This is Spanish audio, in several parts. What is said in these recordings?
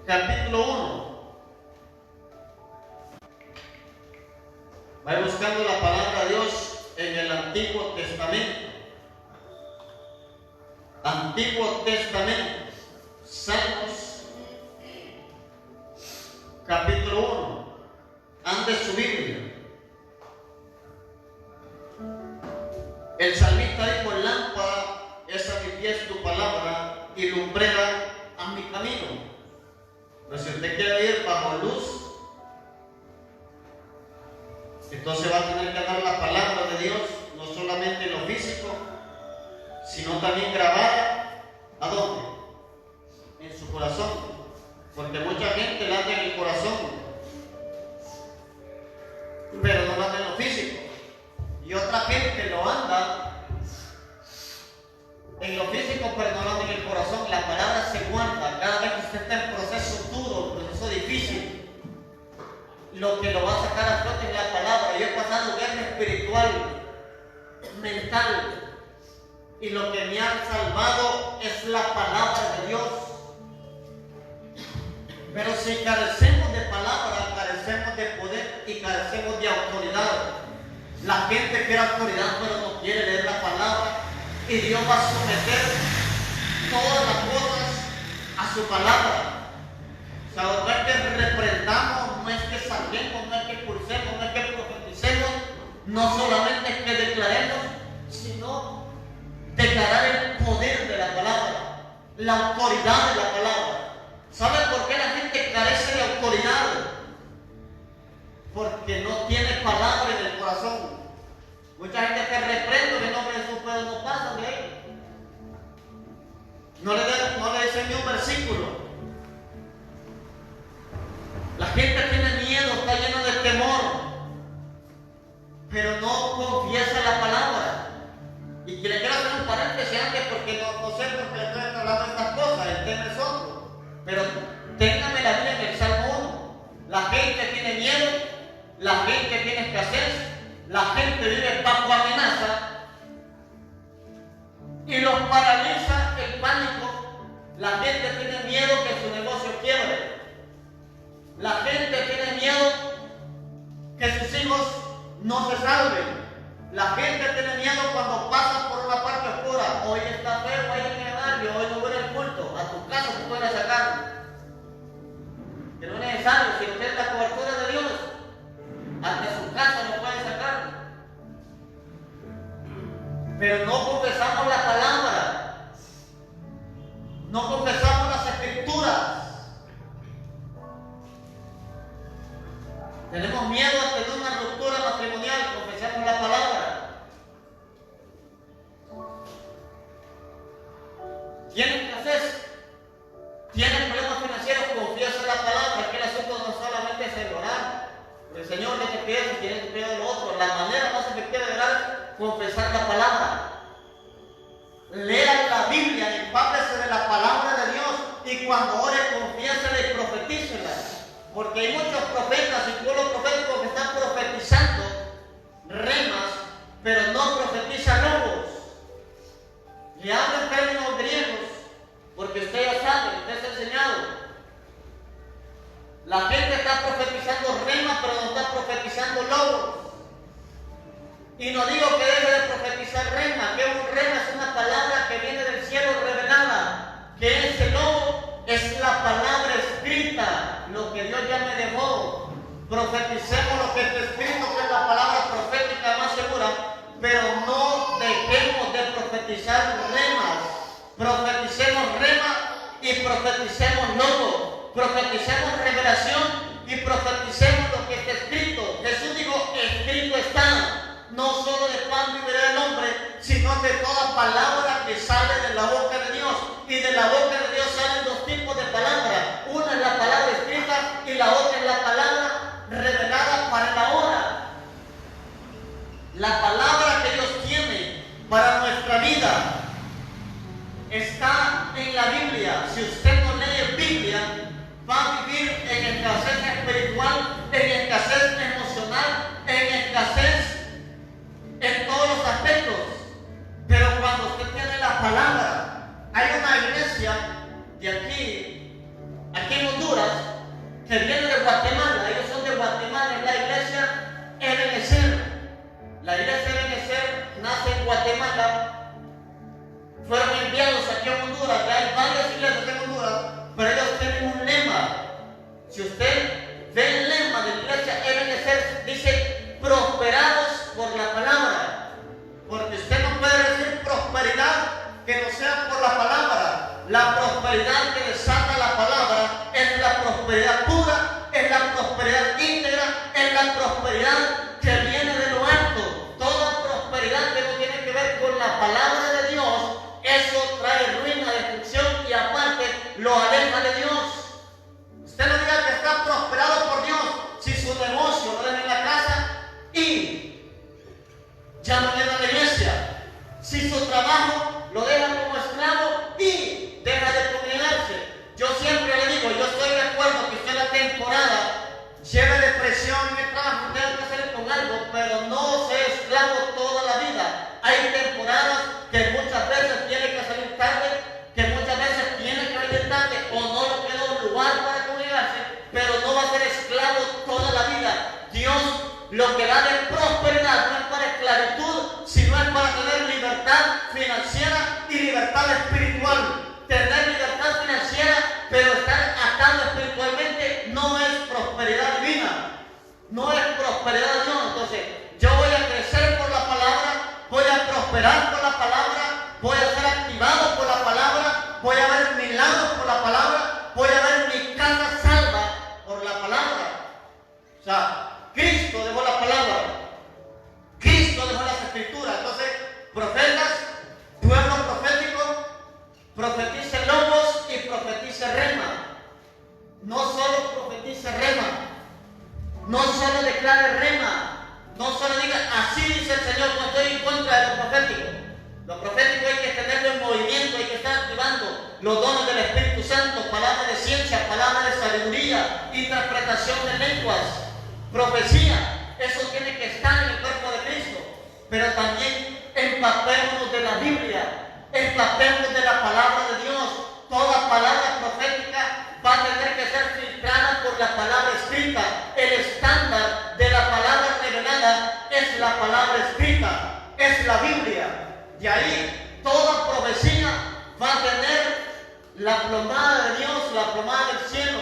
capítulo 1. Vaya buscando la palabra de Dios en el Antiguo Testamento. Antiguo Testamento, Salmos, capítulo 1. Ande su Biblia. El salmista dijo: lámpara es a mi pies tu palabra y lumbrera a mi camino. Pero si usted quiere ir bajo luz, entonces va a tener que dar la palabra de Dios, no solamente en lo físico, sino también grabada. ¿A dónde? En su corazón. Porque mucha gente la anda en el corazón, pero no lo anda en lo físico. Y otra gente lo anda en lo físico, pero no lo anda en el corazón. La palabra se guarda. Cada vez que usted está en proceso duro, proceso difícil, lo que lo va a sacar a flote es la palabra. Yo he pasado guerra espiritual, mental, y lo que me ha salvado es la palabra de Dios. Pero si carecemos de palabra, carecemos de poder y carecemos de autoridad. La gente quiere autoridad, pero no quiere leer la palabra, y Dios va a someter todas las cosas a su palabra. O sea, no es que reprendamos, no es que salguemos, no es que pulsemos, no es que profeticemos, no solamente es que declaremos, sino declarar el poder de la palabra, la autoridad de la palabra. ¿Sabe por qué la gente carece de autoridad? Porque no tiene palabra en el corazón. Mucha gente que reprende en el nombre de Jesús, pero no pasan de ahí. No le dicen ni un versículo. La gente tiene miedo, está llena de temor, pero no confiesa la palabra. Y que le quiero hacer un paréntesis antes, porque no sé por qué estoy hablando de estas cosas, el tema es otro. Pero téngame la Biblia en el Salmo 1. La gente tiene miedo, la gente tiene escasez, la gente vive bajo amenaza y los paraliza el pánico. La gente tiene miedo que su negocio quiebre. La gente tiene miedo que sus hijos no se salven. La gente tiene miedo cuando pasa por una parte oscura. Hoy está feo, hoy hay que darle, hoy no voy al culto. A tu casa se puede sacar. Que no es necesario, si usted es la cobertura de Dios, hasta su casa lo puede sacar. Pero no confesamos la palabra, no confesamos las escrituras. Tenemos miedo a tener una ruptura matrimonial, confesamos la palabra. ¿Tiene escasez? ¿Tiene problemas financieros? Confiesa la palabra, que el asunto no solamente es el orar. El Señor le pide eso, tiene que pedir lo otro. La manera más efectiva de orar es confesar la palabra. Lea la Biblia, empápese de la palabra de Dios, y cuando ore, confiésela y profetícela. Porque hay muchos profetas y pueblos proféticos que están profetizando remas, pero no profetizan logos. Le hablo en términos griegos, porque usted ya sabe, usted se ha enseñado. La gente está profetizando remas, pero no está profetizando logos. Y no digo que deje de profetizar rema, que un rema es una palabra que viene del cielo revelada, que ese logo es la palabra escrita, lo que Dios ya me dejó. Profeticemos lo que está escrito, que es la palabra profética más segura, pero no dejemos de profetizar remas. Profeticemos rema y profeticemos logo, profeticemos revelación y profeticemos lo que está escrito. Jesús dijo: escrito está. No solo de pan vivirá el hombre, sino de toda palabra que sale de la boca de Dios. Y de la boca de Dios salen dos tipos de palabras. Una es la palabra escrita y la otra es la palabra revelada para la hora. La palabra que Dios tiene para nuestra vida está en la Biblia. Si usted no lee Biblia, va a vivir en escasez espiritual, en escasez emocional, en escasez en todos los aspectos. Pero cuando usted tiene la palabra, hay una iglesia de aquí en Honduras, si usted ve el lema de la iglesia Ebenezer, dice prosperados por la palabra. Porque usted no puede decir prosperidad que no sea por la palabra. La prosperidad que desata la palabra es la prosperidad pura, es la prosperidad íntegra, es la prosperidad que viene de lo alto. Toda prosperidad que no tiene que ver con la palabra de Dios, eso trae ruina, destrucción y aparte lo aleja de Dios. Usted no diga que está prosperado por Dios si su negocio lo deja en la casa y ya no viene a la iglesia. Si su trabajo lo deja como esclavo y deja de congregarse. Yo siempre le digo, yo estoy de acuerdo que usted en la temporada lleve depresión en el trabajo, tenga que hacer con algo, pero no sea esclavo toda la vida. Hay temporadas que muchas veces tiene que salir tarde, que muchas veces tiene que venir tarde o no le quedó lugar para congregarse, pero no va a ser esclavo toda la vida. Dios lo que da de prosperidad no es para esclavitud, sino es para tener libertad financiera y libertad espiritual. Tener libertad financiera, pero estar atado espiritualmente, no es prosperidad divina, no es prosperidad de Dios. Entonces, yo voy a crecer por la palabra, voy a prosperar por la palabra, voy a ser activado por la palabra, voy a ver milagros por la palabra, voy a ver mi casa salva por la palabra. O sea, Cristo dejó la palabra, Cristo dejó las escrituras. Entonces, profetas, pueblo profético, profetice logos y profetice rema. No solo profetice rema, no solo declare rema, no solo diga así dice el Señor. No estoy en contra de lo profético. Lo profético hay que tenerlo en movimiento, hay que estar activando los dones del Espíritu Santo, palabras de ciencia, palabras de sabiduría, interpretación de lenguas, profecía. Eso tiene que estar en el cuerpo de Cristo. Pero también empapémonos de la Biblia, empapémonos de la palabra de Dios. Toda palabra profética va a tener que ser filtrada por la palabra escrita. El estándar de la palabra revelada es la palabra escrita, es la Biblia. Y ahí toda profecía va a tener la plomada de Dios, la plomada del cielo.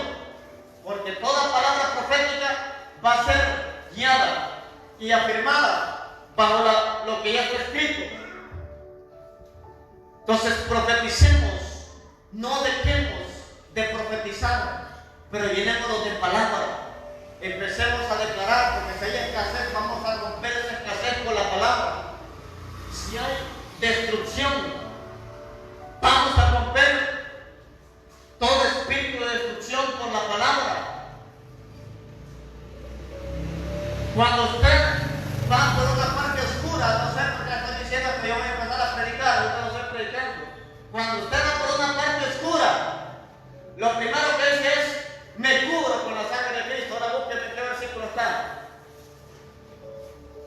Porque toda palabra profética va a ser guiada y afirmada bajo lo que ya está escrito. Entonces profeticemos, no dejemos de profetizar, pero llenémonos de palabra. Empecemos a declarar, porque si hay escasez, vamos a romper esa escasez con la palabra. Si hay destrucción, vamos a romper todo espíritu de destrucción con la palabra. Cuando usted va por una parte oscura, no sé por qué estoy diciendo que yo voy a empezar a predicar, ahorita no estoy predicando. Cuando usted va por una parte oscura, lo primero que dice es, me cubro con la sangre de Cristo. Ahora búsqueme qué versículo está.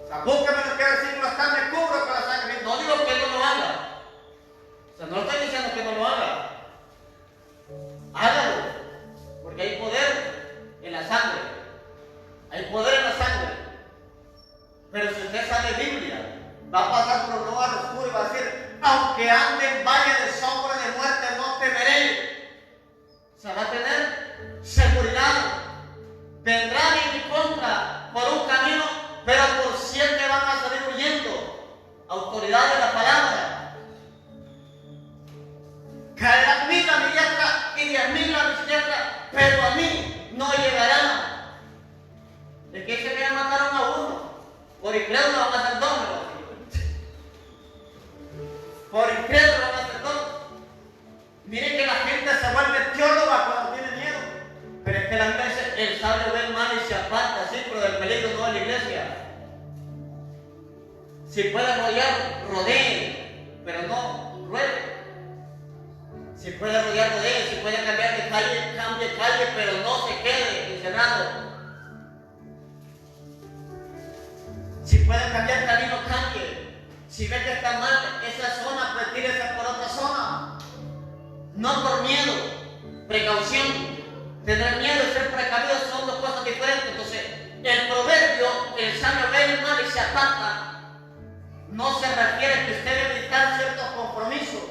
O sea, búsqueme qué versículo está, me cubro con la sangre de Cristo. No digo que no lo haga. O sea, no estoy diciendo que no lo haga. Hágalo, porque hay poder en la sangre. Hay poder en la sangre. Pero si usted sabe Biblia, va a pasar por un lugar oscuro y va a decir, aunque ande en valle de sombra de muerte, no temeré. O sea, va a tener seguridad. Vendrán en mi contra por un camino, pero por 7 van a salir huyendo. Autoridad de la palabra. Caerán 1000 a mi diestra y 10.000 a mi izquierda, pero a mí no llegarán. ¿De qué se me mataron a uno? Por incrédulo van a ser 2. Por incrédulo van a ser 2. Miren que la gente se vuelve teóloga cuando tiene miedo. Pero es que la Biblia dice, el sabio ve el mal y se aparta, sí, pero del peligro no de la iglesia. Si puede rodear, rodee, pero no ruede. Si puede rodear, rodee. Si puede cambiar de calle, cambie calle, pero no se quede encerrado. Si puede cambiar camino, cambie. Si ve que está mal esa zona, retírese por otra zona. No por miedo, precaución. Tener miedo y ser precavido son 2 cosas diferentes. Entonces, el proverbio, el sabio ve el mal y se aparta, no se refiere a que usted debe evitar ciertos compromisos.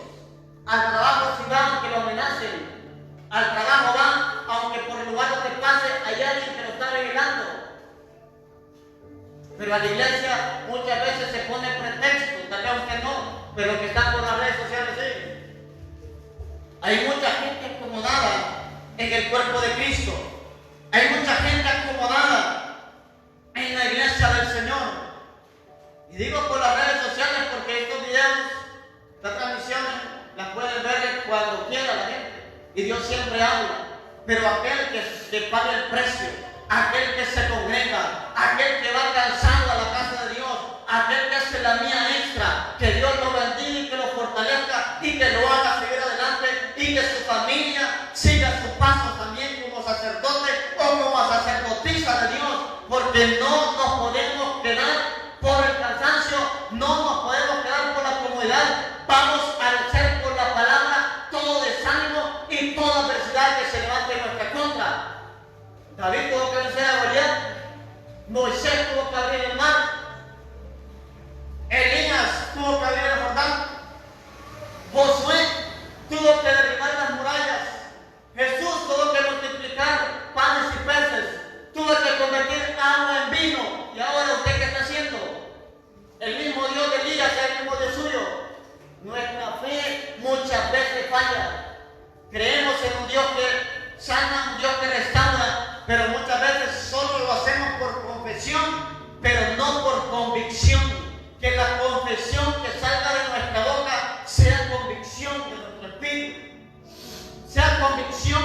Al trabajo si va aunque lo amenacen. Al trabajo va aunque por el lugar donde pase Pero a la iglesia muchas veces se pone pretexto, tal vez usted no, pero que están por las redes sociales sí. Hay mucha gente acomodada en el cuerpo de Cristo. Hay mucha gente acomodada en la iglesia del Señor. Y digo por las redes sociales porque estos videos, estas transmisiones, las pueden ver cuando quiera la gente. Y Dios siempre habla. Pero aquel que paga el precio, aquel que se congrega, aquel que va cansado a la casa de Dios, aquel que hace la mía extra, que Dios lo bendiga y que lo fortalezca y que lo haga seguir adelante y que su familia siga sus pasos también como sacerdote o como sacerdotisa de Dios, porque no nos podemos quedar por el cansancio, no nos podemos quedar por la comodidad. Vamos a luchar por la palabra todo desánimo y toda adversidad que se levante en nuestra contra. David tuvo que vencer a Goliat, Moisés tuvo que abrir el mar, Elías tuvo que abrir el Jordán, Josué tuvo que derribar las murallas, Jesús tuvo que multiplicar panes y peces, tuvo que convertir agua en vino. Y ahora usted qué está haciendo? El mismo Dios de Elías es el mismo Dios suyo. Nuestra fe muchas veces falla. Creemos en un Dios que sana, un Dios que restaura, pero muchas veces solo lo hacemos por confesión, pero no por convicción. Que la confesión que salga de nuestra boca sea convicción de nuestro espíritu, sea convicción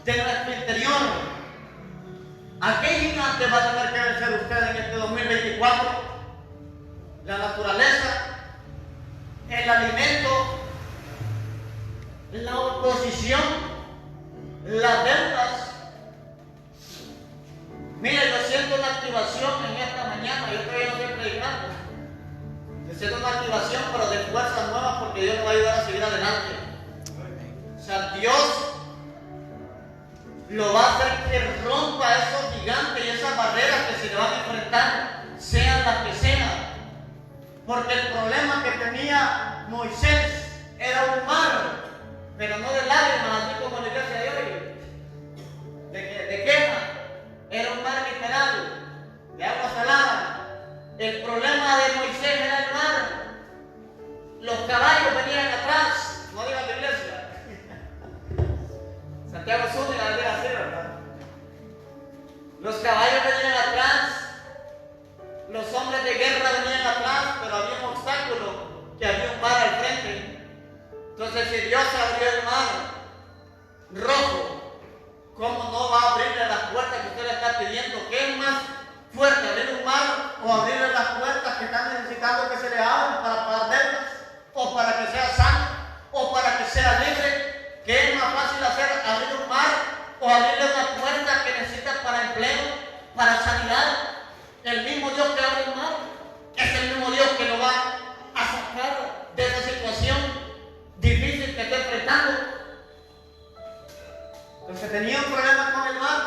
de nuestro interior. ¿A qué gigante va a tener que vencer usted en este 2024? La naturaleza, el alimento, la oposición, las deudas. Mira, yo siento una activación en esta mañana. Yo todavía no estoy predicando. Yo siento una activación, pero de fuerzas nuevas, porque Dios nos va a ayudar a seguir adelante. O sea, Dios lo va a hacer que rompa esos gigantes y esas barreras que se le van a enfrentar, sean las que sean. Porque el problema que tenía Moisés era un mar, pero no de lágrimas, así como la iglesia de hoy, de queja. Era un mar literal, de agua salada. El problema de Moisés era el mar. Los caballos venían atrás, no digan la iglesia. Santiago es única, la iglesia así, ¿verdad? Los caballos venían atrás, los hombres de guerra venían atrás, pero había un obstáculo, que había un mar al frente. Entonces, si Dios abrió el mar rojo, ¿cómo no va a abrirle las puertas que usted le está pidiendo? ¿Qué es más fuerte, abrir un mar o abrirle las puertas que están necesitando que se le abran para pagar deudas, o para que sea sano, o para que sea libre? ¿Qué es más fácil hacer, abrir un mar o abrirle una puerta que necesita para empleo, para sanidad? El mismo Dios que abre el mar es el mismo Dios que lo va a sacar de esa situación difícil que está enfrentando. Entonces tenía un problema con el mar.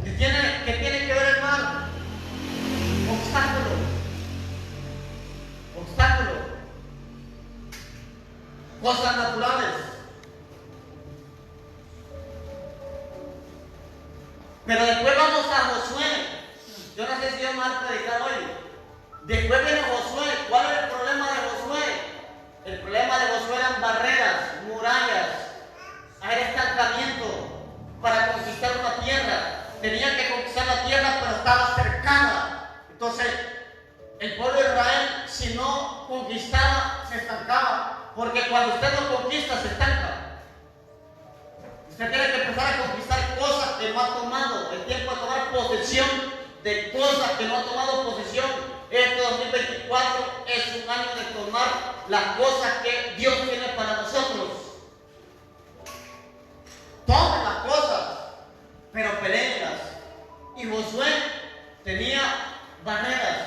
¿Qué tiene que ver el mar? Obstáculo. Cosas naturales. Pero después vamos a Josué. Yo no sé si vamos a predicar hoy. Después viene Josué. ¿Cuál es el problema de Josué? El problema de Josué eran barreras, murallas, era estancamiento para conquistar una tierra. Tenía que conquistar la tierra, pero estaba cercana. Entonces, el pueblo de Israel, si no conquistaba, se estancaba. Porque cuando usted no conquista, se estanca. Usted tiene que empezar a conquistar cosas que no ha tomado. El tiempo de tomar posesión de cosas que no ha tomado posesión. Este 2024 es un año de tomar las cosas que Dios tiene para nosotros. Tomen las cosas, pero peleenlas. Y Josué tenía barreras.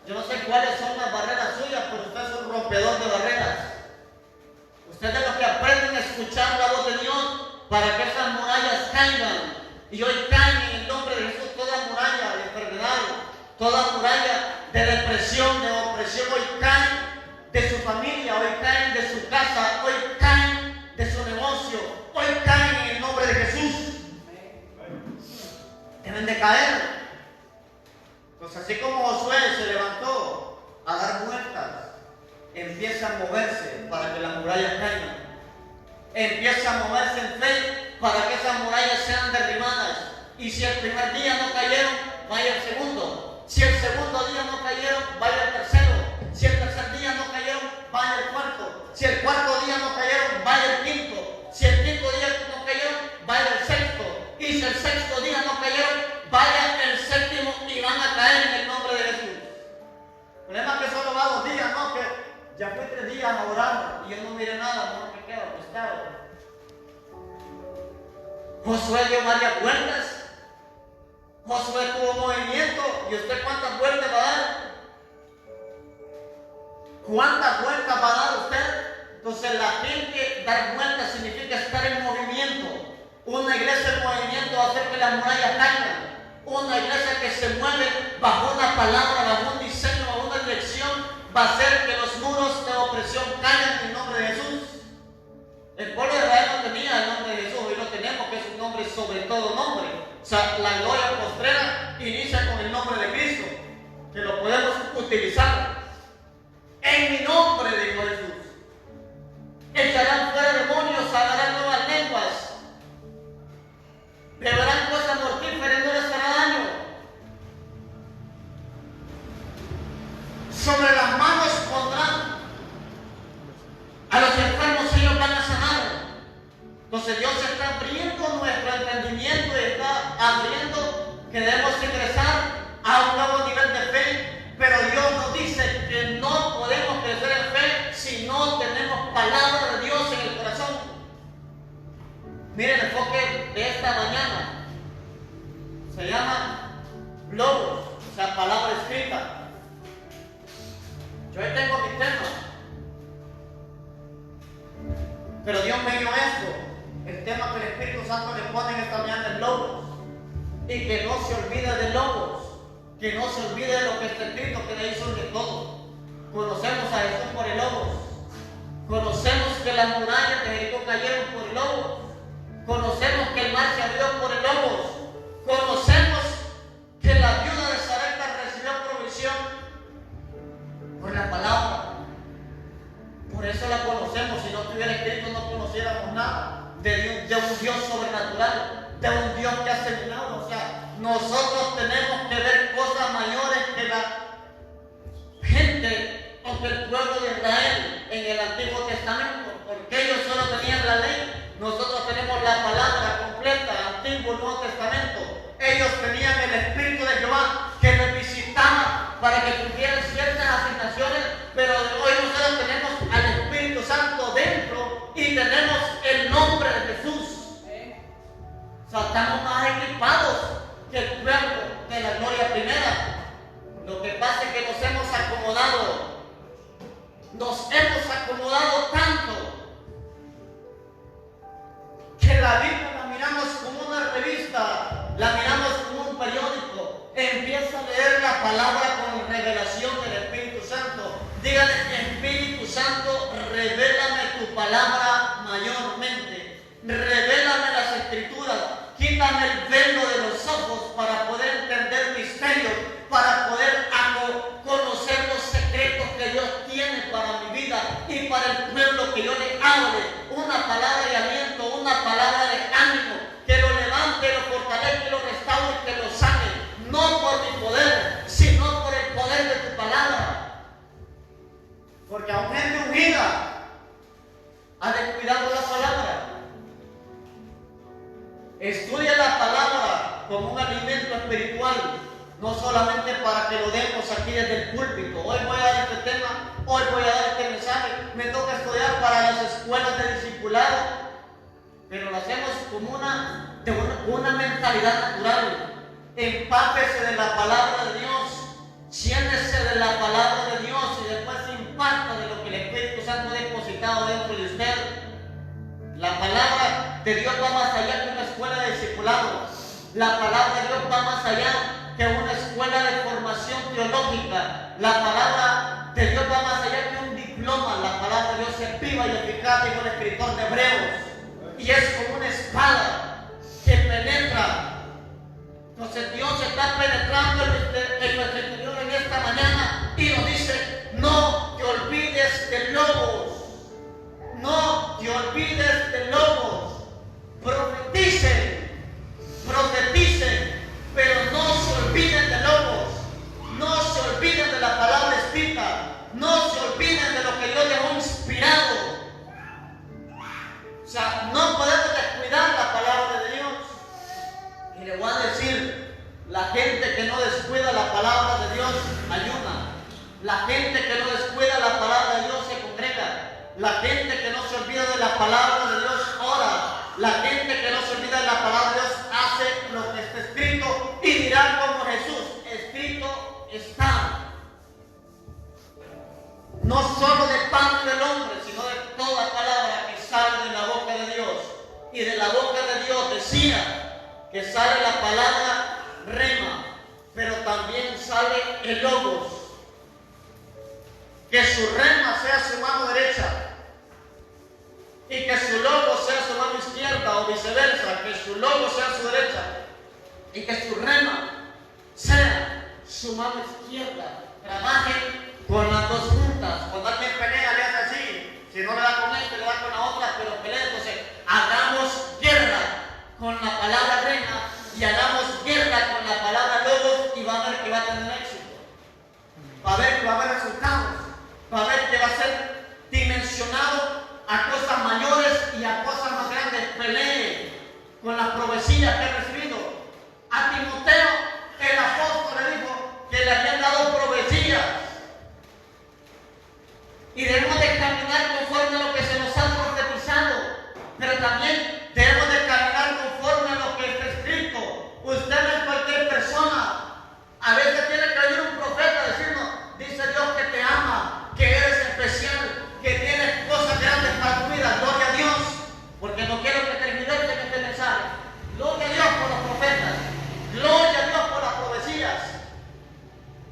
Yo no sé cuáles son las barreras suyas, pero usted es un rompedor de barreras. Usted es de los que aprenden a escuchar la voz de Dios para que esas murallas caigan. Y hoy caen en el nombre de Jesús toda muralla de enfermedad, toda muralla de depresión, de opresión. Hoy caen de su familia, hoy caen de su casa, hoy caen de su negocio, hoy caen en el nombre de Jesús. Deben de caer. Pues así para que esas murallas sean derribadas. Y si el primer día no cayeron, vaya el segundo. Si el segundo día no cayeron, vaya el tercero. Si el tercer día no cayeron, vaya el cuarto. Si el cuarto día no cayeron, vaya el quinto. Si el quinto día no cayeron, vaya el sexto. Y si el sexto día no cayeron, vaya el séptimo y van a caer en el nombre de Jesús. El problema es que solo va 2 días, ¿no? Que ya fue 3 días a orar y yo no miré nada, no me quedo acostado. Josué dio varias vueltas. Josué tuvo movimiento. ¿Y usted cuántas vueltas va a dar? ¿Cuántas vueltas va a dar usted? Entonces la gente, dar vueltas significa estar en movimiento. Una iglesia en movimiento va a hacer que las murallas caigan. Una iglesia que se mueve bajo una palabra, bajo un diseño, bajo una dirección, va a hacer que los muros de opresión caigan en el nombre de Jesús. El pueblo de Israel no tenía el nombre de Jesús, hoy lo tenemos, que es un nombre sobre todo nombre. O sea, la gloria postrera inicia con el nombre de Cristo, que lo podemos utilizar. En mi nombre, dijo Jesús, echarán fuera demonios, hablarán nuevas lenguas, beberán cosas mortíferas y no les hará daño. Sobre las manos pondrán a los enfermos, ellos van a sanar. Entonces Dios está abriendo nuestro entendimiento y está abriendo que debemos ingresar a un nuevo nivel de fe, pero Dios nos dice que no podemos crecer en fe si no tenemos palabra de Dios en el corazón. Miren el enfoque de esta mañana. Se llama logos, o sea, palabra escrita. Yo ahí tengo mi tema. Pero Dios me dio esto. El tema que el Espíritu Santo le pone en esta mañana es logos. Y que no se olvide de logos. Que no se olvide de lo que está escrito, que de ahí surge todo. Conocemos a Jesús por el logos. Conocemos que las murallas de Jericó cayeron por el logos. Conocemos que el mar se abrió por el logos. Conocemos que la viuda de Sarepta recibió provisión por la palabra. Por eso la conocemos. Si no estuviera escrito no conociéramos nada de un Dios sobrenatural, de un Dios que hace milagros. O sea, nosotros tenemos que ver cosas mayores que la gente o que el pueblo de Israel en el Antiguo Testamento, porque ellos solo tenían la ley. Nosotros tenemos la palabra completa, Antiguo y Nuevo Testamento. Ellos tenían el Espíritu de Jehová que les visitaba para que cumplieran ciertas asignaciones, pero hoy nosotros tenemos al Espíritu Santo dentro y tenemos el nombre de Jesús. O sea, estamos más equipados que el pueblo de la gloria primera. Lo que pasa es que nos hemos acomodado tanto que la Biblia la miramos como una revista, la miramos como un periódico. Empieza a leer la palabra con revelación del Espíritu Santo. Dígale, Espíritu Santo, revélame tu palabra mayormente. Revélame las Escrituras. Quítame el velo de los ojos para poder entender misterios, para poder conocer los secretos que Dios tiene para mi vida y para el pueblo que yo le hable. Una palabra de aliento, una palabra de ánimo, que lo levante, lo fortalezca, lo restaure, que lo sane, no por mi poder, sino por el poder de tu palabra. Porque aún gente ungida ha descuidado la palabra. Estudia la palabra como un alimento espiritual, no solamente para que lo demos aquí desde el púlpito. Hoy voy a dar este tema, hoy voy a dar este mensaje, me toca estudiar para las escuelas de discipulado, pero lo hacemos como una mentalidad natural. Empápese de la palabra de Dios, siéntese de la palabra de Dios y después imparta de lo que el Espíritu Santo ha depositado dentro de usted. La palabra de Dios va más allá que una escuela de discipulado. La palabra de Dios va más allá que una escuela de formación teológica. La palabra de Dios va más allá que un diploma. La palabra de Dios es viva y eficaz, dijo el escritor de Hebreos. Y es como una espada que penetra. Entonces Dios está penetrando en nuestro interior en esta mañana y nos dice, no te olvides de logos. No te olvides de logos. Profetiza la palabra de Dios ora. La gente que no se olvida de la palabra de Dios hace lo que está escrito y dirá como Jesús, escrito está. No solo de pan del hombre, sino de toda palabra que sale de la boca de Dios. Y de la boca de Dios decía que sale la palabra rema, pero también sale el logos. Que su rema sea su mano derecha y que su logos sea su mano izquierda, o viceversa, que su logos sea su derecha y que su rema sea su mano izquierda. Trabajen con las dos juntas. Cuando alguien pelea, le hace así. Si no le da con esto, le da con la otra, pero pelea. Entonces, hagamos guerra con la palabra rema y hagamos guerra con la palabra logos, y va a ver que va a tener éxito. Va a ver que va a haber resultados. Va a ver que va a ser dimensionado a cosas mayores y a cosas más grandes. Pelee con las profecías que he recibido. A Timoteo, el apóstol, le dijo que le habían dado profecías. Y debemos de caminar conforme a lo que se nos ha profetizado, pero también debemos de caminar conforme a lo que está escrito. Usted no es cualquier persona. A veces tiene que venir un profeta a decirnos, dice Dios que te ama, que eres especial, que tienes cosas grandes para tu vida. Gloria a Dios, porque no quiero que terminemos en este mensaje. Gloria a Dios por los profetas, gloria a Dios por las profecías.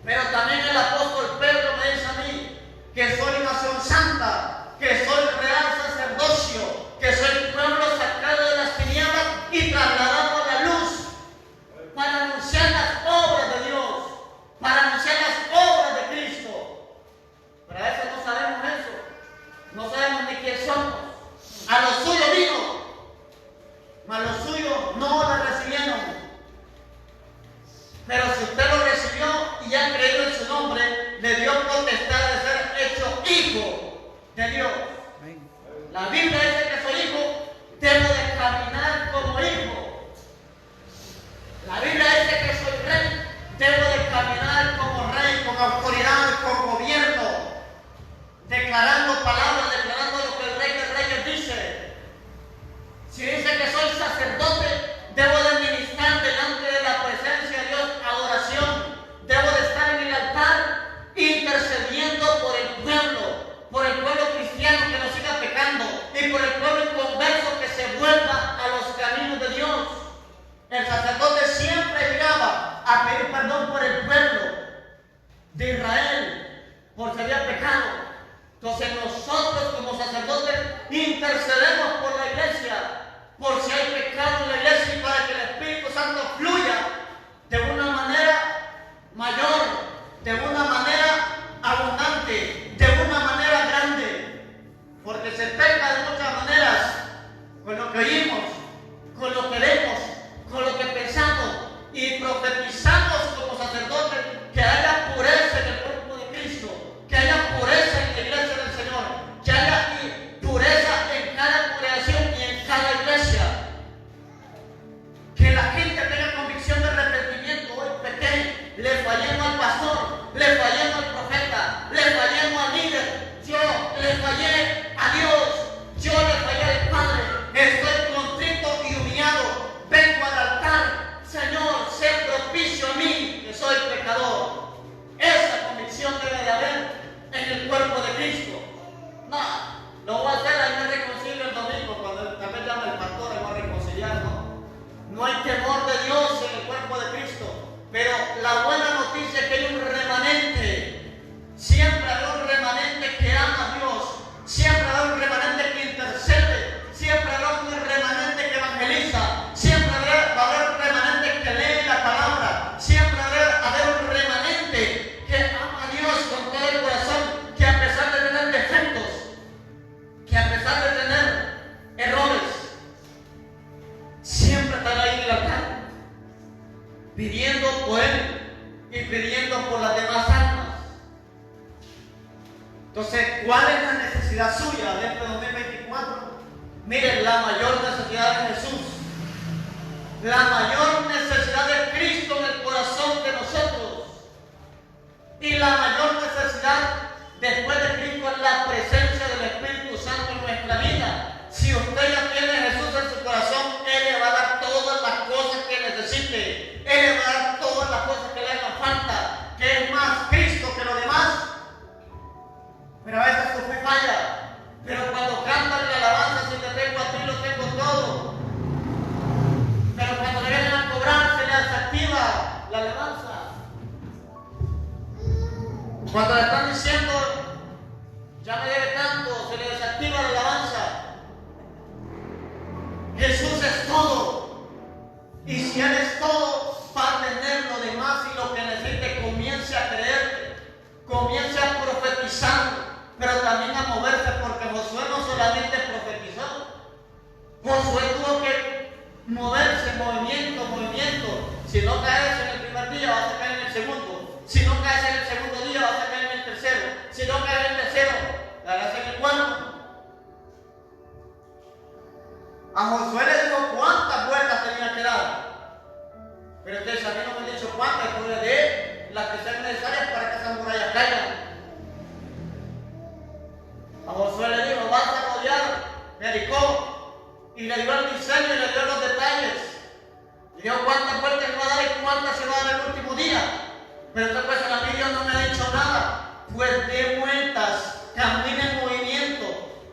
Pero también el apóstol Pedro me dice a mí que soy nación santa, que soy real sacerdocio, que soy pueblo sacado de las tinieblas y trasladado a la luz, para anunciar las obras de Dios, para anunciar las obras de Cristo. Pero a veces no sabemos eso, no sabemos ni quién somos. A lo suyo vino, mas a lo suyo no la recibieron. Pero si usted lo recibió y ha creído en su nombre, le dio potestad de ser hecho hijo de Dios. La Biblia dice que soy hijo, debo de caminar como hijo. La Biblia dice que soy rey, debo de caminar como rey, con autoridad, con gobierno, declarando palabras, declarando lo que el Rey de Reyes dice. Si dice que soy sacerdote, debo de ministrar delante de la presencia de Dios adoración. Debo de estar en el altar intercediendo por el pueblo cristiano que no siga pecando y por el pueblo inconverso que se vuelva a los caminos de Dios. El sacerdote siempre llegaba a pedir perdón por el pueblo de Israel, por si había pecado. Entonces nosotros como sacerdotes intercedemos por la iglesia, por si hay pecado en la iglesia, y para que el Espíritu Santo fluya de una manera mayor, de una manera abundante, de una manera grande. Porque se peca de muchas maneras, con lo que oímos, con lo que vemos, con lo que pensamos, y profetizamos como sacerdotes que haya pureza en el cuerpo de Cristo, que haya pureza en la iglesia del Señor, que haya pureza en cada congregación y en cada iglesia. Que la gente tenga convicción de arrepentimiento. Hoy pequé, le fallemos al pastor, le fallemos al profeta, le fallemos al líder. Yo le fallé a Dios, yo le fallé al Padre. Estoy contrito y humillado. Vengo al altar. Señor, sé propicio a mí, que soy pecador. Esa convicción debe de haber en el cuerpo de Cristo. No, lo voy a hacer, ahí me reconcilio el domingo, cuando también llama el pastor, me voy a reconciliar, ¿no? No hay temor de Dios en el cuerpo de Cristo. Pero la buena noticia es que hay un remanente. Siempre habrá un remanente que ama a Dios. Siempre habrá un remanente que intercede. Siempre habrá un remanente que evangeliza. Siempre va a haber un remanente que lee la palabra. Siempre va a haber un remanente que ama a Dios con todo el corazón. Que a pesar de tener defectos, que a pesar de tener errores, siempre estará ahí en el altar, pidiendo por él y pidiendo por las demás almas. Entonces, ¿cuál es la necesidad suya de este 2024? Miren, la mayor necesidad de Jesús, la mayor necesidad de Cristo en el corazón de nosotros, y la mayor necesidad después de Cristo es la presencia del Espíritu Santo en nuestra vida. Cuando le están diciendo, ya me debe tanto, se le desactiva la alabanza. Jesús es todo. Y si Él es todo, va a tener lo demás y lo que necesite. Comience a creer, comience a profetizar, pero también a moverse, porque Josué no solamente profetizó. Josué tuvo que moverse, movimiento. Si no caes en el primer día, vas a caer en el segundo. Si no caes en el segundo día, vas a caer en el tercero. Si no caes en el tercero, caerás en el cuarto. A Josué le dijo cuántas vueltas tenía que dar. Pero ustedes a mí no me han dicho cuántas, pero de las que sean necesarias para que esas murallas caigan. A Josué le dijo, vas a rodear Jericó. Y le dio el diseño y le dio los detalles. Y dijo cuántas vueltas se va a dar y cuántas se va a dar el último día. Pero esta cosa a mí Dios no me ha dicho nada. Pues dé vueltas, camine en movimiento,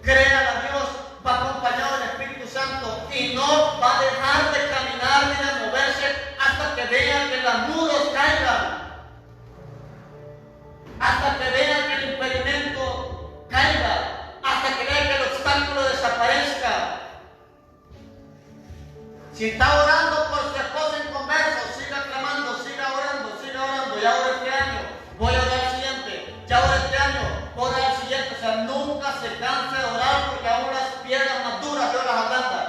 créale a Dios, va acompañado del Espíritu Santo y no va a dejar de caminar ni de moverse hasta que vean que los muros caigan, hasta que vean que el impedimento caiga, hasta que vean que el obstáculo desaparezca. Si está orando por su esposa en converso, siga clamando, siga orando. Ya ahora este año, voy a orar al siguiente. Ya ahora este año, voy a orar al siguiente. O sea, nunca se canse de orar, porque aún las piedras más duras Dios las ablanda.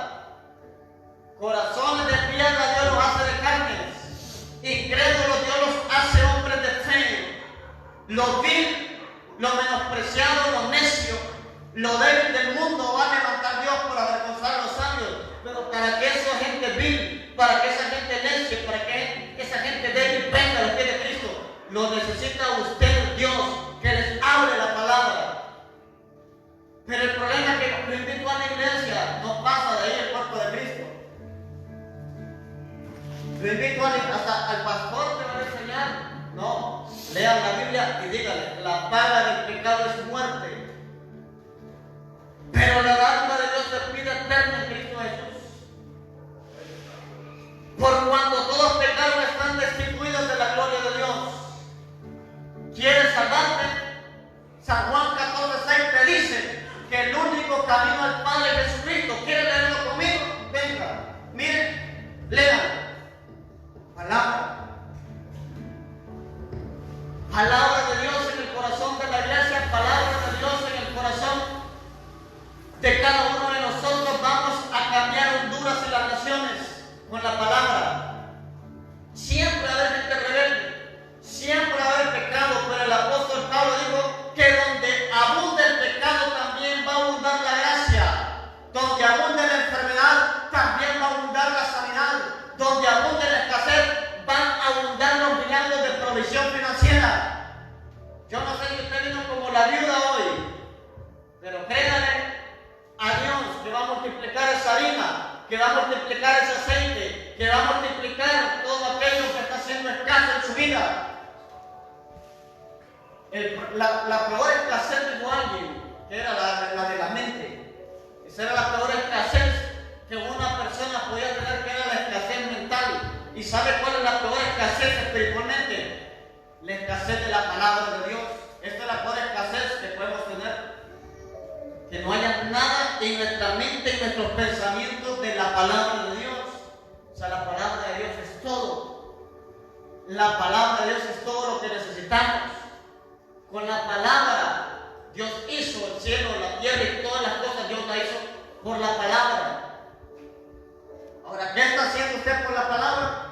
Corazones de piedra Dios los hace de carnes. Incrédulos Dios los hace hombres de fe. Lo vil, lo menospreciado, lo necio, lo débil del mundo va a levantar Dios por avergonzar a los sabios. Pero para que esa gente vil, para que esa gente necia, para que esa gente débil venga al pie de Cristo, lo necesita usted, Dios, que les hable la palabra. Pero el problema es que lo invito a la iglesia, no pasa de ahí el cuerpo de Cristo. Lo invito hasta al pastor que va a enseñar. No, lean la Biblia y díganle, la paga del pecado es muerte. Pero la dádiva de Dios es vida eterna en Cristo Jesús. Por cuando todos pecaron están destituidos de la gloria de Dios. ¿Quieres salvarte? San Juan 14:6 te dice que el único camino al Padre es Jesucristo. ¿Quieres leerlo conmigo? Venga, miren, lean. Palabra. Palabra de Dios en el corazón de la iglesia, palabra de Dios en el corazón de cada uno de nosotros. Vamos a cambiar Honduras y las naciones con la palabra. Siempre va a haber gente rebelde, siempre va a haber pecado, pero el apóstol Pablo dijo que donde abunde el pecado también va a abundar la gracia, donde abunde la enfermedad también va a abundar la sanidad, donde abunde la escasez van a abundar los milagros de provisión financiera. Yo no sé si usted vino como la viuda hoy, pero créale a Dios que va a multiplicar esa harina, que va a multiplicar ese aceite, que va a multiplicar todo aquello que está siendo escaso en su vida. La peor escasez, dijo alguien, que era la de la mente. Esa era la peor escasez que una persona podía tener, que era la escasez mental. ¿Y sabe cuál es la peor escasez espiritualmente? La escasez de la palabra de Dios. Esta es la peor escasez que podemos tener. Que no haya nada en nuestra mente, en nuestros pensamientos de la palabra de Dios. O sea, la palabra de Dios es todo. La palabra de Dios es todo lo que necesitamos. Con la palabra, Dios hizo el cielo, la tierra y todas las cosas, Dios las hizo por la palabra. Ahora, ¿qué está haciendo usted por la palabra?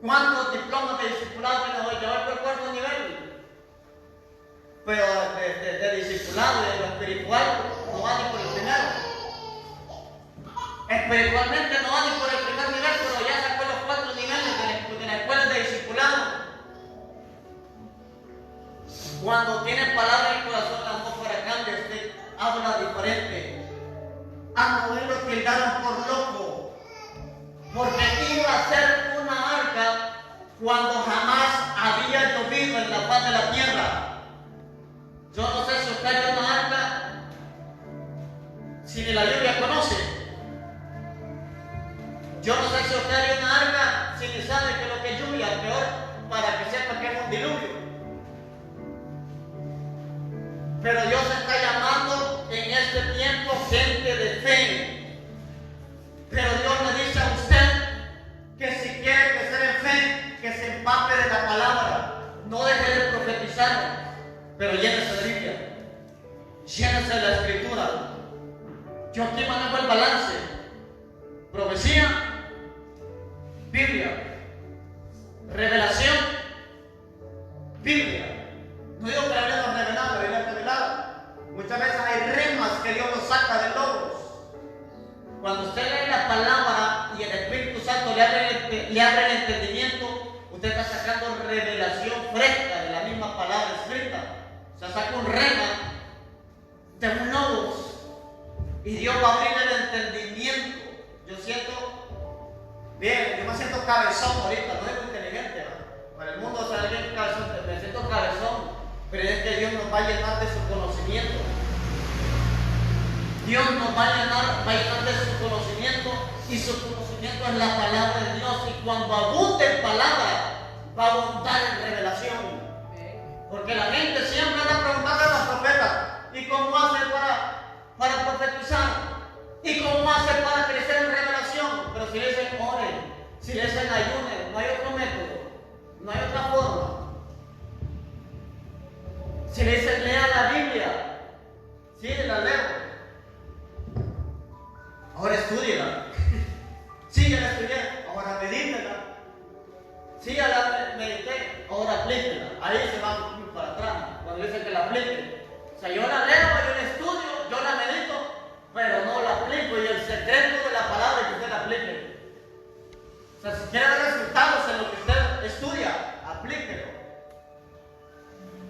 ¿Cuántos diplomas de discipulado tiene hoy? Llevar por el cuarto nivel. Pero de discipulado y de lo espiritual no va ni por el primero. Espiritualmente no va ni por el primer nivel, pero ya sacó los 4 niveles de la escuela de discipulado. Cuando tiene palabra en el corazón, la atmósfera cambia, usted habla diferente. A Noé lo tildaron por loco, porque iba a ser una arca cuando jamás había llovido en la faz de la tierra. Yo no sé si usted hay una arca, si ni la lluvia conoce. Yo no sé si usted hay una arca, si ni sabe que lo que es lluvia, peor para que sepa que es un diluvio. Pero Dios está llamando en este tiempo gente de fe. Pero Dios le dice a usted que si quiere crecer en fe, que se empape de la palabra. No deje de profetizar, pero llénese de Biblia. Llénese de la Escritura. Yo aquí manejo el balance. Profecía, Biblia. Revelación, Biblia. No digo que la Biblia no es revelada, la Biblia es revelada. Muchas veces hay remas que Dios nos saca de logos. Cuando usted lee la palabra y el Espíritu Santo le abre el entendimiento, usted está sacando revelación fresca de la misma palabra escrita. O sea, saca un rema de un logos y Dios va a abrir el entendimiento. Yo siento, bien, yo me siento cabezón ahorita, no es inteligente, ¿no? Para el mundo, o sea, alguien cabezón, me siento cabezón, pero es que Dios nos va a llenar de su conocimiento. Dios nos va a llenar de su conocimiento, y su conocimiento es la palabra de Dios. Y cuando abunde en palabra, va a abundar en revelación. Porque la gente siempre anda preguntando a los profetas: ¿y cómo hace para profetizar? ¿Y cómo hace para crecer en revelación? Pero si le dicen oren, si le dicen ayunen, no hay otro método, no hay otra forma. Si le dicen lea la Biblia, sí, la leo. Ahora estudiela. Sí, ya la estudié, ahora medítela. Sí, ya la medité, ahora aplíquela. Ahí se van para atrás cuando dicen que la apliquen. O sea, yo la leo, yo la estudio, yo la medito, pero no la aplico. Y el secreto de la palabra es que usted la aplique. O sea, si quiere ver resultados en lo que usted estudia, aplíquelo.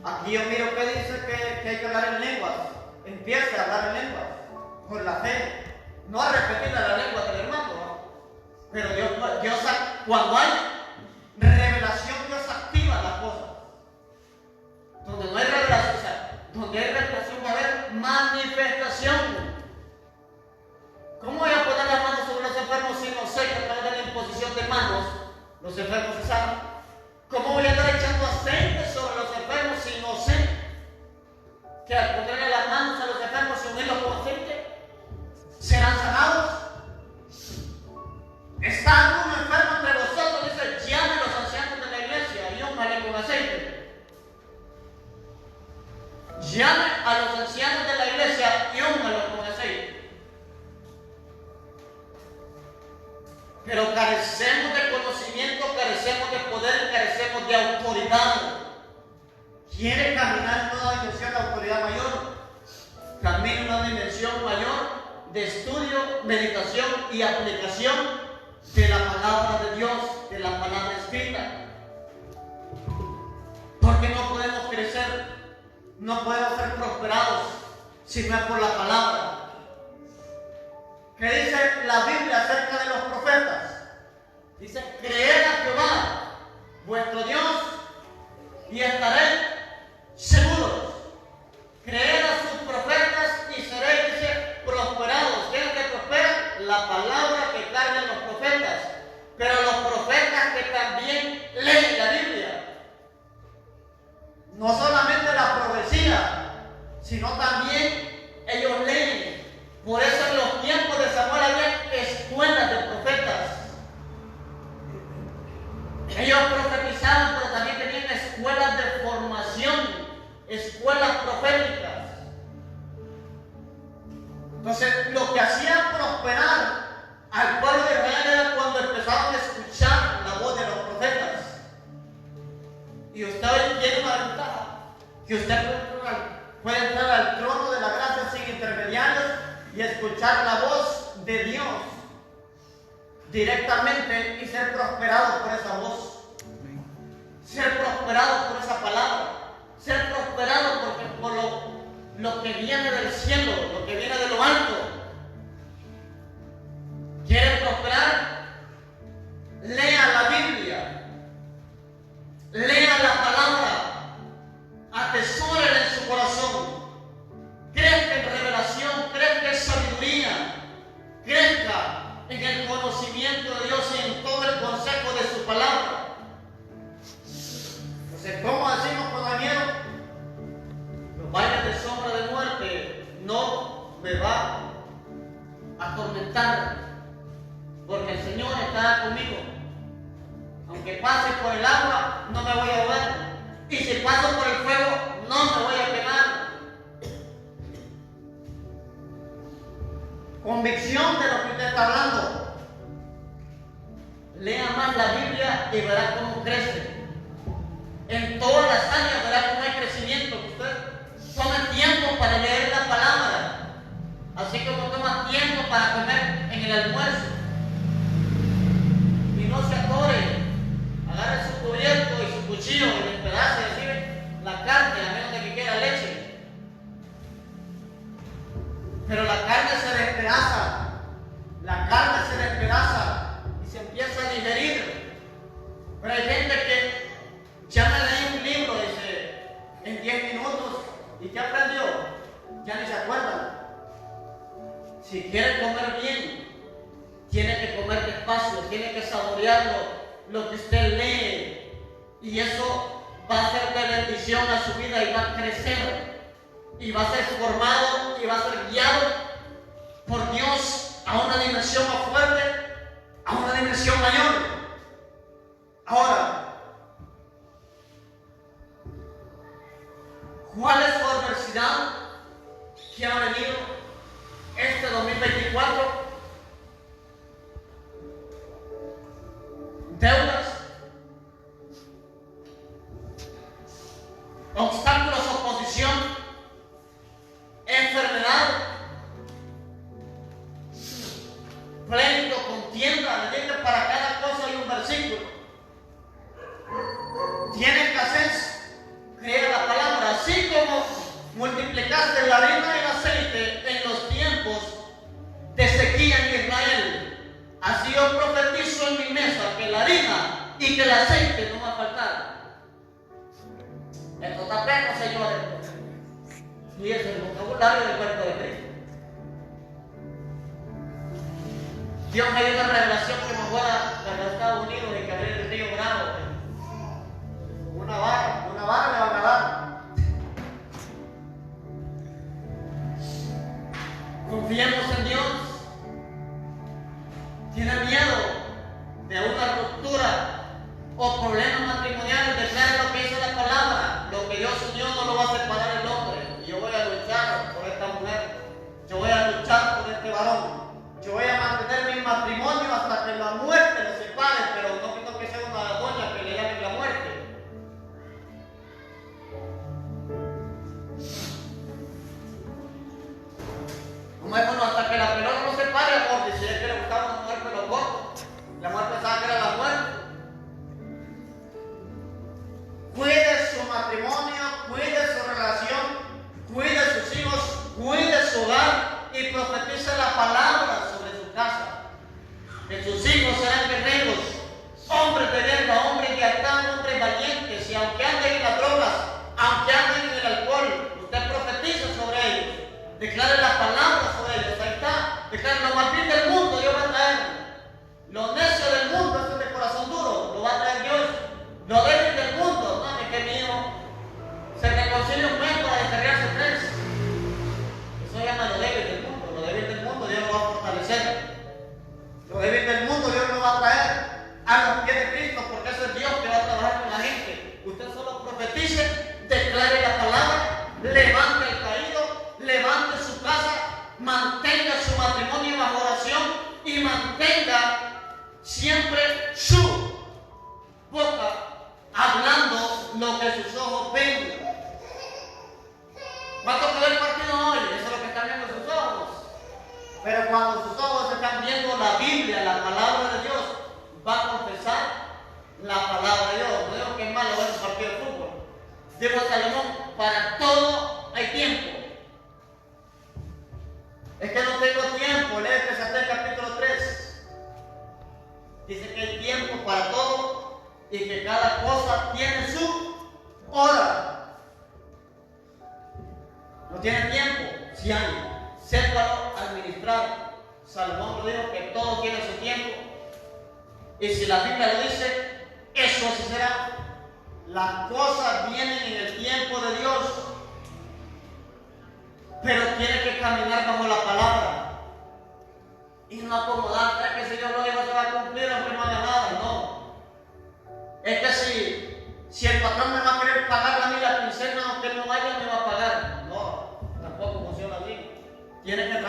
Aquí yo miro que dice que hay que hablar en lenguas. Empiece a hablar en lenguas por la fe. No a repetir la lengua del hermano, ¿no? Pero Dios, cuando hay revelación, Dios activa las cosas. Donde no hay revelación, o sea, donde hay revelación va a haber manifestación. ¿Cómo voy a poner las manos sobre los enfermos si no sé que a través de la imposición de manos los enfermos se sanan? ¿Cómo voy a andar echando aceite sobre los enfermos si no sé que al ponerle las manos a los enfermos y unirlos con aceite serán sanados? ¿Está alguno enfermo entre vosotros? Dice: llame a los ancianos de la iglesia y úngale con aceite. Llame a los ancianos de la iglesia y úngalo con aceite. Pero carecemos de conocimiento, carecemos de poder, carecemos de autoridad. ¿Quiere caminar en una dimensión de autoridad mayor? Camine en una dimensión mayor de estudio, meditación y aplicación de la palabra de Dios, de la palabra escrita. Porque no podemos crecer, no podemos ser prosperados si no es por la palabra. ¿Qué dice la Biblia acerca de los profetas? Dice: creed a Jehová, vuestro Dios, y estaréis seguros. Creed a sus profetas y seréis, dice, prosperados. ¿Qué es lo que prospera? La palabra que cargan los profetas. Pero los profetas que también leen la Biblia. No solamente la profecía, sino también ellos leen. Por eso en los tiempos de Samuel había escuelas de profetas. Ellos profetizaban, pero también tenían escuelas de formación, escuelas proféticas. Entonces, lo que hacía prosperar al pueblo de Israel era cuando empezaron a escuchar la voz de los profetas. Y usted hoy tiene una ventaja, que usted puede entrar al trono de la gracia sin intermediarios y escuchar la voz de Dios directamente y ser prosperado por esa voz, ser prosperado por esa palabra, ser prosperado por lo que viene del cielo, lo que viene de lo alto. ¿Quiere prosperar? Lea la Biblia, lea la palabra, atesórela en su corazón, crezca en revelación, crezca en sabiduría, crezca en el conocimiento de Dios y en todo el consejo de su palabra. Entonces, ¿cómo decimos con miedo? Los valles de sombra estará conmigo. Aunque pase por el agua, no me voy a ahogar. Y si paso por el fuego, no me voy a quemar. Convicción de lo que usted está hablando. Lea más la Biblia y verá cómo crece. En todas las áreas verá cómo hay crecimiento. Usted toma tiempo para leer la palabra, así como toma tiempo para comer en el almuerzo. Y no se atore. Agarre su cubierto y su cuchillo y despedace así la carne, a menos de que quiera leche. Pero la carne se despedaza. La carne se despedaza y se empieza a digerir. Pero hay gente que ya me leí un libro, dice, en 10 minutos, ¿y qué aprendió? Ya ni se acuerdan. Si quiere comer bien, tiene que comer despacio, tiene que saborearlo, lo que usted lee, y eso va a ser de bendición a su vida y va a crecer, y va a ser formado y va a ser guiado por Dios a una dimensión más fuerte, a una dimensión mayor. Ahora, ¿cuál es su adversidad que ha venido este 2024? Deudas, obstáculos, oposición, enfermedad, pleito, contienda. Le digo, para cada cosa hay un versículo. Tiene escasez, crea la palabra. Así como multiplicaste la harina y el aceite en los tiempos de sequía en Israel, así yo profetizo en mi mesa que la harina y que el aceite no va a faltar. Esto está pleno, señores. Y es el vocabulario del cuerpo de Cristo. Dios me dio una revelación que me fuera a los Estados Unidos y que abriera el río Bravo. Una vara le van a dar. Confiemos en Dios. Tiene miedo de una ruptura o problemas matrimoniales, declare lo que dice la palabra. Lo que Dios unió no lo va a separar el hombre. Yo voy a luchar por esta mujer. Yo voy a luchar por este varón. Yo voy a mantener mi matrimonio hasta que la muerte nos separe, pero no quiero que sea una doña que le llame la muerte. Como es bueno, hasta que la pelota no se pare, amor, dice que le gustaba una mujer pelo corto. La mujer pensaba que era la muerte. Cuide su matrimonio, cuide su relación, cuide sus hijos, cuide su hogar y profetice la palabra sobre su casa. Que sus hijos serán guerreros, hombres de guerra, hombres de altar, hombres valientes. Y aunque anden en las drogas, aunque anden en el alcohol, usted profetiza sobre ellos. Declare la palabra sobre ellos. Ahí está. Declare lo más bien del mundo, Dios va a traer. Lo necio del mundo, eso es de corazón duro, lo va a traer Dios. Lo débil del mundo, no, es que mi hijo se reconcilia un mes para descargarse 3. Eso se llama lo débil del mundo. Lo débil del mundo Dios lo va a fortalecer. Lo débil del mundo Dios lo va a traer a los pies de Cristo, porque eso es Dios que va a trabajar con la gente. Usted solo profetice, declare la palabra, levante el caído, levante su casa, mantenga su matrimonio bajo oración y mantenga siempre su boca hablando lo que sus ojos ven. Va a tocar el partido hoy, eso es lo que están viendo sus ojos. Pero cuando sus ojos están viendo la Biblia, la palabra de Dios, va a confesar la palabra de Dios. No digo que es malo ver un partido de fútbol. Dijo Salomón, para todo hay tiempo. Es que no tengo tiempo. Lee Eclesiastés capítulo 3. Dice que hay tiempo para todo y que cada cosa tiene su hora. No tiene tiempo, si hay. Sépalo administrar. Salomón lo dijo que todo tiene su tiempo. Y si la Biblia lo dice, eso así será. Las cosas vienen en el tiempo de Dios. Pero tiene que caminar bajo la palabra. Y no acomodar, que si Dios lo dijo se va a cumplir, hermano.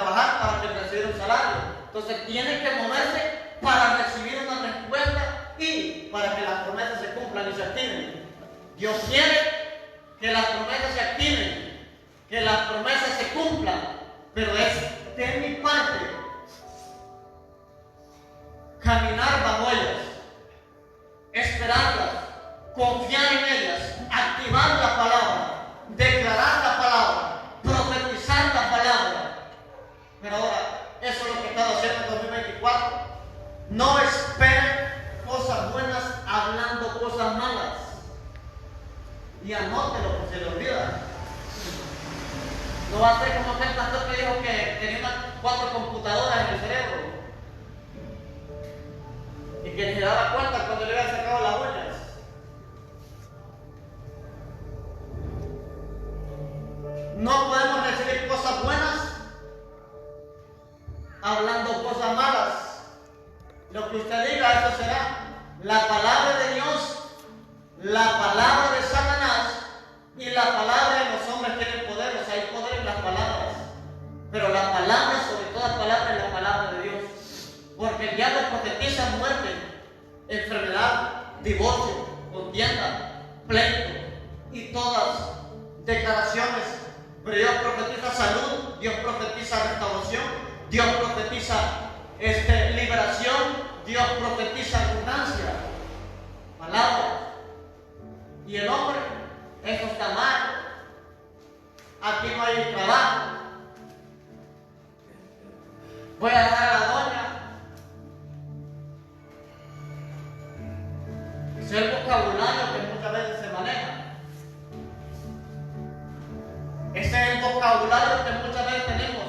trabajar para recibir un salario. Entonces tiene que moverse para recibir una respuesta y para que las promesas se cumplan y se activen. Dios quiere que las promesas se activen, que las promesas se cumplan, pero es de mi parte caminar bajo ellas, esperarlas, confiar en ellas, activar la palabra, declarar la palabra, profetizar la palabra. Pero ahora, eso es lo que he estado haciendo en 2024. No esperen cosas buenas hablando cosas malas. Y anótelo por si le olvida. No va a ser como aquel pastor que dijo que tenía 4 computadoras en el cerebro y que se daba cuenta cuando le habían sacado las uñas. No podemos recibir cosas buenas hablando cosas malas. Lo que usted diga, eso será. La palabra de Dios, la palabra de Satanás y la palabra de los hombres tienen poder. O sea, hay poder en las palabras. Pero la palabra, sobre toda palabra, es la palabra de Dios. Porque el diablo profetiza muerte, enfermedad, divorcio, contienda, pleito y todas declaraciones. Pero Dios profetiza salud, Dios profetiza restauración, Dios profetiza liberación, Dios profetiza abundancia. Palabra. Y el hombre, eso está mal. Aquí no hay trabajo. Voy a dar a la doña. Ese es el vocabulario que muchas veces se maneja. Ese es el vocabulario que muchas veces tenemos.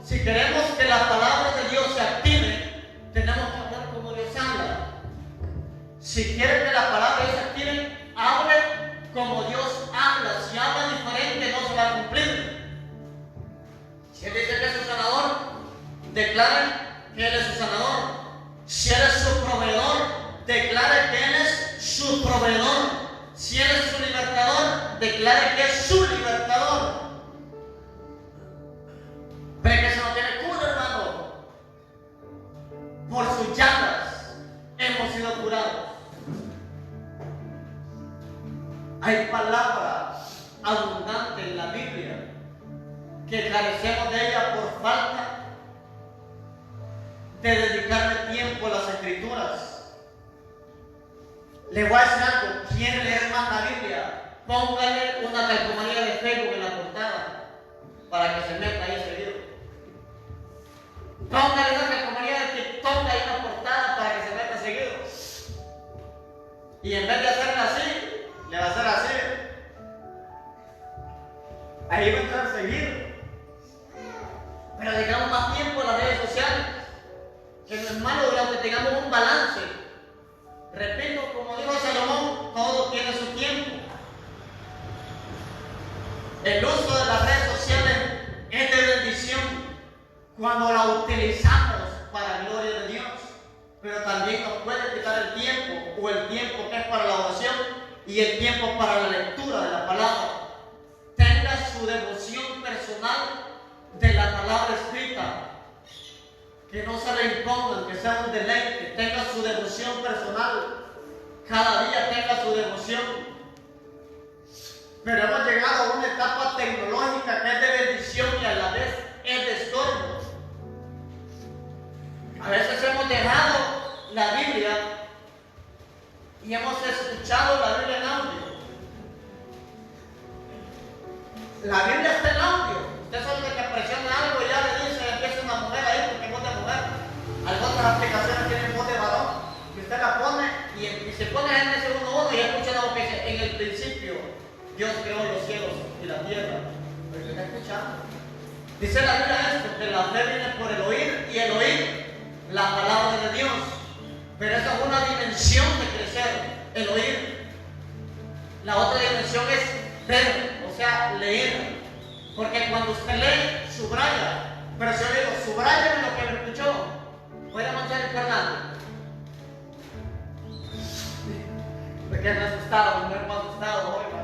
Si queremos que la palabra de Dios se active, tenemos que hablar como Dios habla. Si quieren que la palabra de Dios se active, hable como Dios habla. Si habla diferente, no se va a cumplir. Si Él dice que es su sanador, declaren que Él es su sanador. Si Él es su proveedor, declare que Él es su proveedor. Si Él es su libertador, declare que es su libertador. Ve que eso no tiene cura, hermano. Por sus llagas hemos sido curados. Hay palabra abundante en la Biblia que carecemos de ella por falta de dedicarle tiempo a las Escrituras. Le voy a decir algo. ¿Quiere leer más la Biblia? Póngale una calcomanía de Facebook en la portada para que se meta ahí seguido. Póngale una calcomanía de TikTok ahí en la portada para que se meta seguido. Y en vez de hacerla así, le va a hacer así. Ahí va a entrar seguido. Pero dedicamos más tiempo en las redes sociales. Que no es malo, que tengamos un balance. Repito, como dijo Salomón, todo tiene su tiempo. El uso de las redes sociales es de bendición cuando la utilizamos para la gloria de Dios, pero también nos puede quitar el tiempo, o el tiempo que es para la oración y el tiempo para la lectura de la palabra. Tenga su devoción personal de la palabra escrita. Que no se le impongan, que sea un deleite. Tenga su devoción personal. Cada día tenga su devoción. Pero hemos llegado a una etapa tecnológica que es de bendición y a la vez es de estorbo. A veces hemos dejado la Biblia y hemos escuchado la Biblia en audio. La Biblia está en audio. Usted sabe que presiona algo y ya le dice que es una mujer ahí porque es voz de mujer. Algunas aplicaciones tienen voz de varón y usted la pone y se pone en ese 1:1 y escucha la voz que dice: en el principio Dios creó los cielos y la tierra. Pero usted está escuchando. Dice la Biblia esto, que la fe viene por el oír y el oír la palabra de Dios. Pero esa es una dimensión de crecer, el oír. La otra dimensión es ver, o sea, leer. Porque cuando usted lee, subraya. Pero si yo le digo, subrayame lo que me escuchó, voy a manchar el Fernando. Me quedo asustado, me quedo asustado, oiga.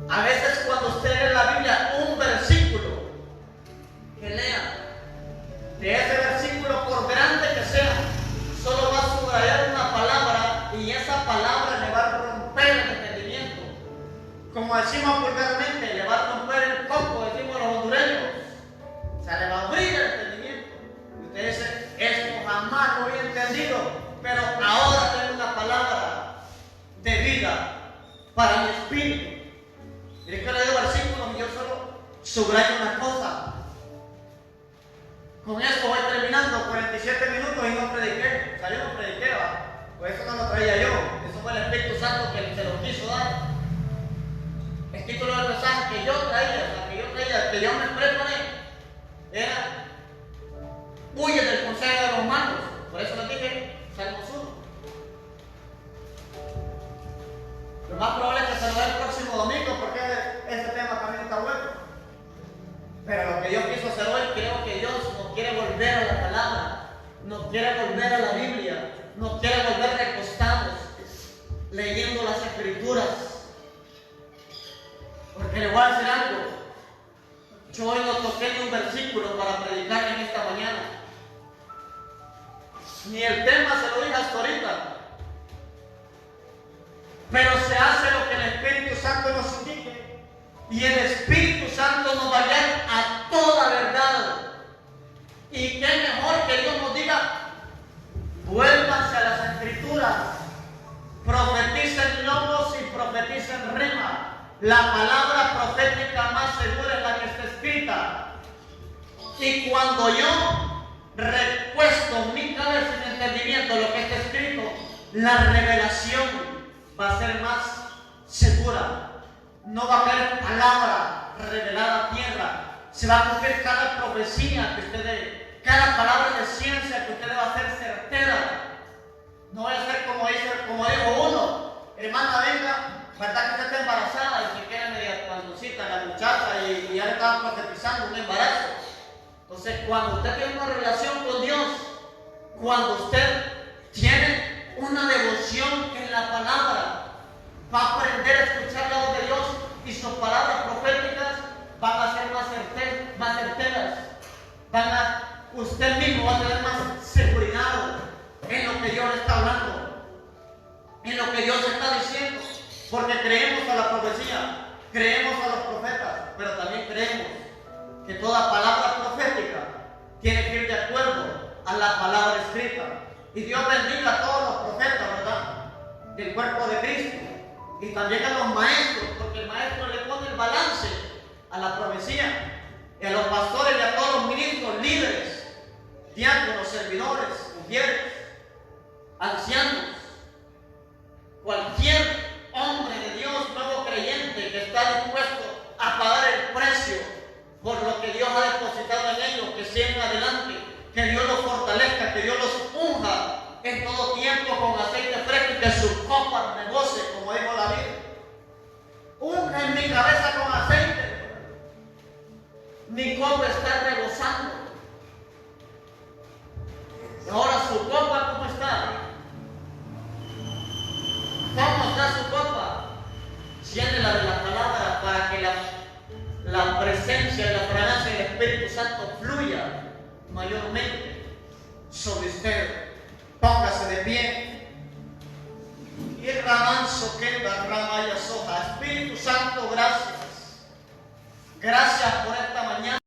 A veces cuando usted lee la Biblia, un jamás lo había entendido, pero ahora tengo una palabra de vida para mi espíritu. Mire que le digo versículos y yo solo subrayo una cosa. Con esto voy terminando, 47 minutos y no prediqué. O sea, yo no prediqué, ¿va? Pues eso no lo traía yo. Eso fue el Espíritu Santo que se lo quiso dar. El título del mensaje que yo traía, que yo me preparé, era huye del consejo de los malos. Por eso les dije, Salmos 1. Lo más probable es que se lo dé el próximo domingo, porque ese tema también está bueno. Pero lo que Dios quiso hacer hoy, creo que Dios nos quiere volver a la palabra, nos quiere volver a la Biblia, nos quiere volver recostados, leyendo las Escrituras. Porque le voy a decir algo, yo hoy no toqué ni un versículo para predicar en esta mañana. Ni el tema se lo dije hasta ahorita. Pero se hace lo que el Espíritu Santo nos indique. Y el Espíritu Santo nos va a guiar a toda verdad. Y qué mejor que Dios nos diga, vuélvanse a las Escrituras, profeticen logos y profeticen rema. La palabra profética más segura es la que está escrita. Y cuando yo repuesto mi cabeza en entendimiento lo que está escrito, la revelación va a ser más segura. No va a haber palabra revelada a tierra. Se va a cumplir cada profecía que usted dé, cada palabra de ciencia que usted deba hacer certera. No va a ser como dijo uno, hermana, venga, ¿verdad que usted está embarazada y se queda media panzoncita la muchacha y ya le estaban profetizando un embarazo? Entonces, cuando usted tiene una relación con Dios, cuando usted tiene una devoción en la palabra, va a aprender a escuchar la voz de Dios y sus palabras proféticas van a ser más certeras. Usted mismo va a tener más seguridad en lo que Dios le está hablando, en lo que Dios está diciendo. Porque creemos a la profecía, creemos a los profetas, pero también creemos que toda palabra profética tiene que ir de acuerdo a la palabra escrita. Y Dios bendiga a todos los profetas, ¿verdad?, del cuerpo de Cristo. Y también a los maestros, porque el maestro le pone el balance a la profecía. Y a los pastores y a todos los ministros, líderes, diáconos, servidores, mujeres, ancianos, cualquier hombre de Dios, nuevo creyente, que está dispuesto a pagar el precio por lo que Dios ha depositado en ellos, que sigan adelante, que Dios los fortalezca, que Dios los unja en todo tiempo con aceite fresco y que su copa rebose, como dijo David. Unja en mi cabeza con aceite, mi copa está rebosando. Ahora su copa, ¿cómo está? ¿Cómo está su copa? Llénela de la palabra para que la presencia y la fragancia del Espíritu Santo fluya mayormente sobre usted. Póngase de pie. Y ramanso queda ramaya soja. Espíritu Santo, gracias. Gracias por esta